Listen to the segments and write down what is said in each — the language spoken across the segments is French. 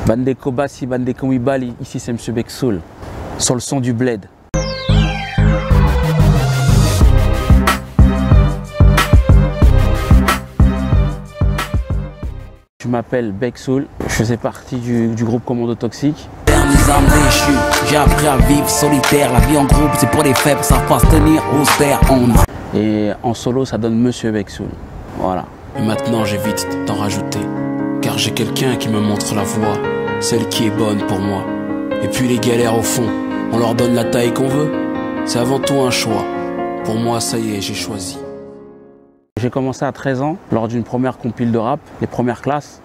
Bandeko Bassi, Bandeko Mibali, ici c'est Monsieur Beksoul, sur le son du bled. Je m'appelle Beksoul, je faisais partie du groupe Commando Toxique. J'ai appris à vivre solitaire, la vie en groupe c'est pour les faibles, ça va se tenir austère. Et en solo ça donne Monsieur Beksoul, voilà. Et maintenant j'évite d'en rajouter, car j'ai quelqu'un qui me montre la voie, celle qui est bonne pour moi. Et puis les galères au fond, on leur donne la taille qu'on veut, c'est avant tout un choix. Pour moi ça y est, j'ai choisi. J'ai commencé à 13 ans, lors d'une première compile de rap, les premières classes.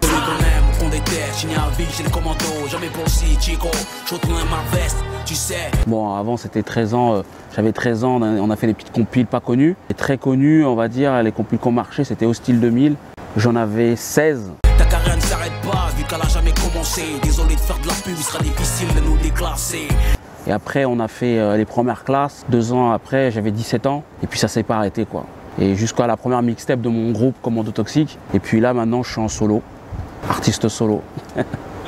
Bon, avant c'était 13 ans, j'avais 13 ans, on a fait des petites compiles pas connues. Et très connues, on va dire, les compiles qui ont marché, c'était Hostile 2000. J'en avais 16. Ta carrière ne s'arrête pas, vu qu'elle a jamais commencé. Désolé de faire de la pub, il sera difficile de nous déclasser. Et après, on a fait les premières classes. 2 ans après, j'avais 17 ans. Et puis ça s'est pas arrêté, quoi. Et jusqu'à la première mixtape de mon groupe Commando Toxique. Et puis là, maintenant, je suis en solo. Artiste solo.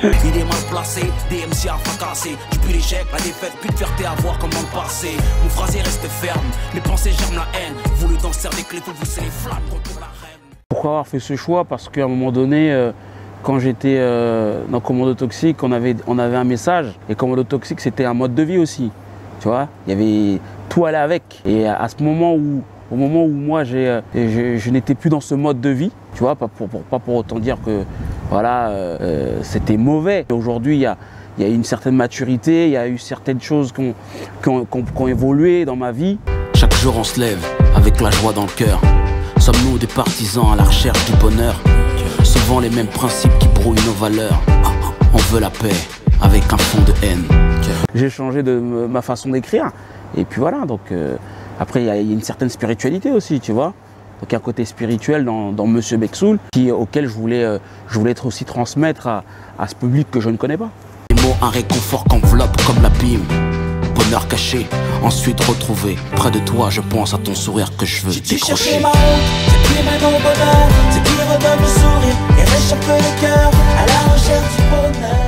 Il est mal placé, DMC à fracasser. Depuis l'échec, la défaite, plus de fierté à voir comme dans le passé. Mon phrasé reste ferme, mes pensées germent la haine. Voulu dans serre des clés, faut pousser les flammes contre la reine. Pourquoi avoir fait ce choix? Parce qu'à un moment donné, quand j'étais dans Commando Toxique, on avait un message. Et Commando Toxique, c'était un mode de vie aussi. Tu vois, il y avait tout allait avec. Et à ce moment où, au moment où moi, je n'étais plus dans ce mode de vie, tu vois, pas pour autant dire que voilà, c'était mauvais. Aujourd'hui, il y a une certaine maturité, il y a eu certaines choses qui ont évolué dans ma vie. Chaque jour, on se lève avec la joie dans le cœur. Sommes-nous des partisans à la recherche du bonheur? Souvent les mêmes principes qui brouillent nos valeurs. On veut la paix avec un fond de haine. J'ai changé de ma façon d'écrire. Et puis voilà, donc après il y a une certaine spiritualité aussi, tu vois. Donc il y a un côté spirituel dans Monsieur Beksoul auquel je voulais être aussi transmettre à ce public que je ne connais pas. Les mots, un réconfort qu'enveloppe comme la bime. Bonheur caché, ensuite retrouvé. Près de toi, je pense à ton sourire que je veux décrocher. C'est qui mène au bonheur, c'est qui redonne le sourire et réchauffe le cœur à la recherche du bonheur.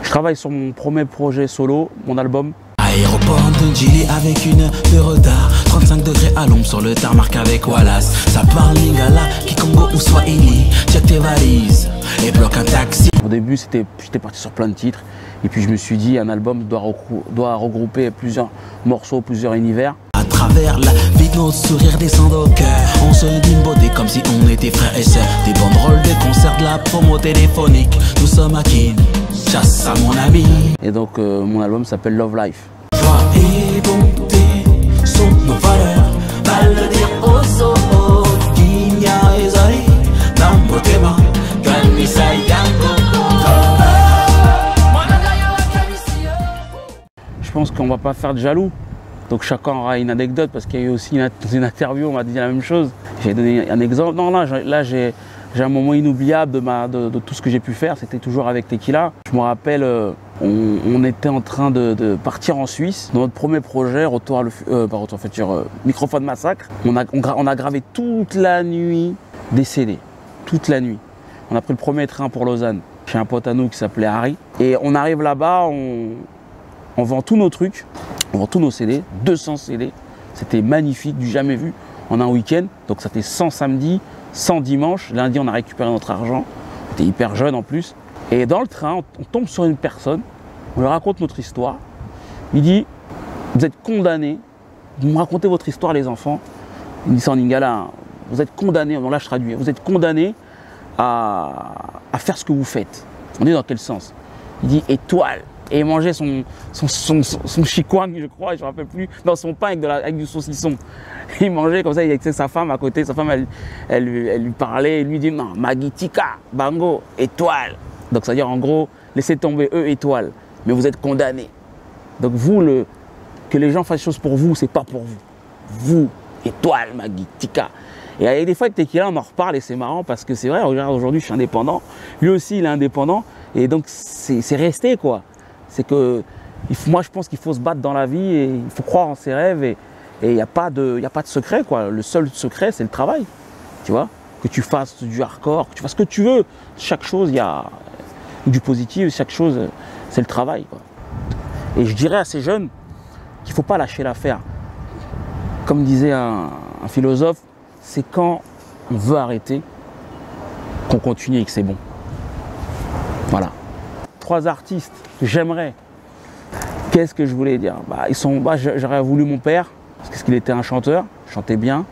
Je travaille sur mon premier projet solo, mon album. Aéroport de Gili avec une heure de retard. 35 degrés à l'ombre sur le tarmac avec Wallace. Ça parle Lingala, Kikongo ou Swahili. Check tes valises et bloque un taxi. Au début, j'étais parti sur plein de titres. Et puis je me suis dit, un album doit regrouper plusieurs morceaux, plusieurs univers. À travers la vie, notre sourire descend au cœur. On se dit une beauté comme si on était frères et sœurs. Des banderoles, des concerts, de la promo téléphonique. Nous sommes à qui? Chasse à mon ami. Et donc mon album s'appelle Love Life. Joie et bonté sont nos valeurs. Mal le dire au sol. Kinya et Zari, Nambotema, Kanisa Yango. Je pense qu'on ne va pas faire de jaloux. Donc chacun aura une anecdote parce qu'il y a eu aussi une interview, on m'a dit la même chose. J'ai donné un exemple. Non, là j'ai un moment inoubliable de tout ce que j'ai pu faire. C'était toujours avec Tequila. Je me rappelle, on était en train de partir en Suisse. Dans notre premier projet, Microphone Massacre, on a gravé toute la nuit des CD. Toute la nuit. On a pris le premier train pour Lausanne chez un pote à nous qui s'appelait Harry. Et on arrive là-bas, on vend tous nos trucs, on vend tous nos CD, 200 CD. C'était magnifique, du jamais vu en un week-end. Donc ça fait 100 samedi, 100 dimanche. Lundi, on a récupéré notre argent. On était hyper jeune en plus. Et dans le train, on tombe sur une personne, on lui raconte notre histoire. Il dit, vous êtes condamnés, vous me racontez votre histoire les enfants. Il dit ça en lingala, hein. Vous êtes condamnés, bon là je traduis, vous êtes condamnés à faire ce que vous faites. On dit dans quel sens? Il dit étoile. Et il mangeait son chikwang, je crois, je ne me rappelle plus, dans son pain avec du saucisson. Il mangeait comme ça, il était sa femme à côté. Sa femme, elle lui parlait, elle lui dit non, Magitika, Bango, étoile. Donc ça veut dire en gros, laissez tomber eux, étoile. Mais vous êtes condamnés. Donc vous, que les gens fassent des choses pour vous, c'est pas pour vous. Vous, étoile, Magitika. Et il y a des fois avec Tequila, on en reparle et c'est marrant parce que c'est vrai, regarde, aujourd'hui je suis indépendant. Lui aussi, il est indépendant. Et donc c'est resté quoi. C'est que moi je pense qu'il faut se battre dans la vie et il faut croire en ses rêves et il n'y a pas de secret quoi. Le seul secret c'est le travail, tu vois. que tu fasses du hardcore, que tu fasses ce que tu veux. Chaque chose, il y a du positif, chaque chose, c'est le travail, quoi. Et je dirais à ces jeunes qu'il ne faut pas lâcher l'affaire. Comme disait un philosophe, c'est quand on veut arrêter qu'on continue et que c'est bon. Voilà. 3 artistes que j'aimerais. Qu'est-ce que je voulais dire? J'aurais voulu mon père, parce qu'il était un chanteur, il chantait bien.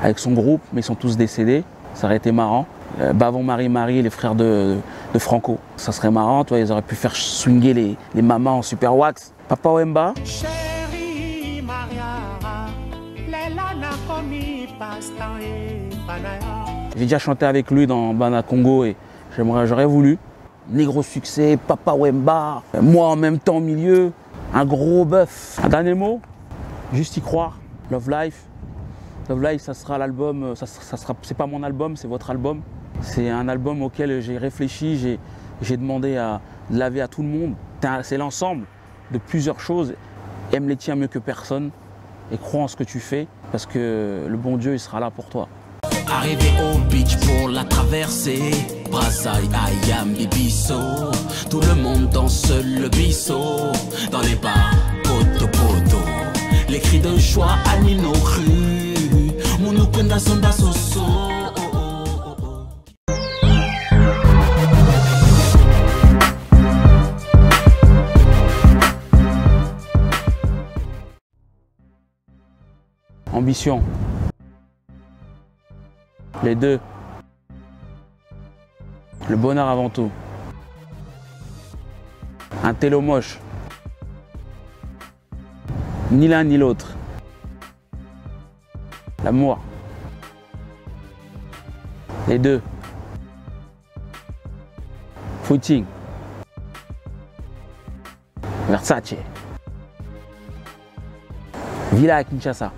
Avec son groupe, mais ils sont tous décédés, ça aurait été marrant. Bavon Marie, les frères de Franco, ça serait marrant, toi, ils auraient pu faire swinger les mamans en super wax. Papa Wemba. J'ai déjà chanté avec lui dans Bana Congo et j'aurais voulu. Négro succès, Papa Wemba, moi en même temps au milieu, un gros bœuf. Un dernier mot, juste y croire, Love Life. Love Life, ça sera l'album, c'est pas mon album, c'est votre album. C'est un album auquel j'ai réfléchi, j'ai demandé à laver à tout le monde. C'est l'ensemble de plusieurs choses. Aime les tiens mieux que personne et crois en ce que tu fais parce que le bon Dieu, il sera là pour toi. Arrivé au beach pour la traversée, Brassailles, Ayam, Bibisso, tout le monde danse le biseau, dans les bars, poto poto, les cris de joie animent nos rues, Mounoukwenda Somba Soso. Ambition. Les deux. Le bonheur avant tout. Un télo moche. Ni l'un ni l'autre. L'amour. Les deux. Footing. Versace. Villa à Kinshasa.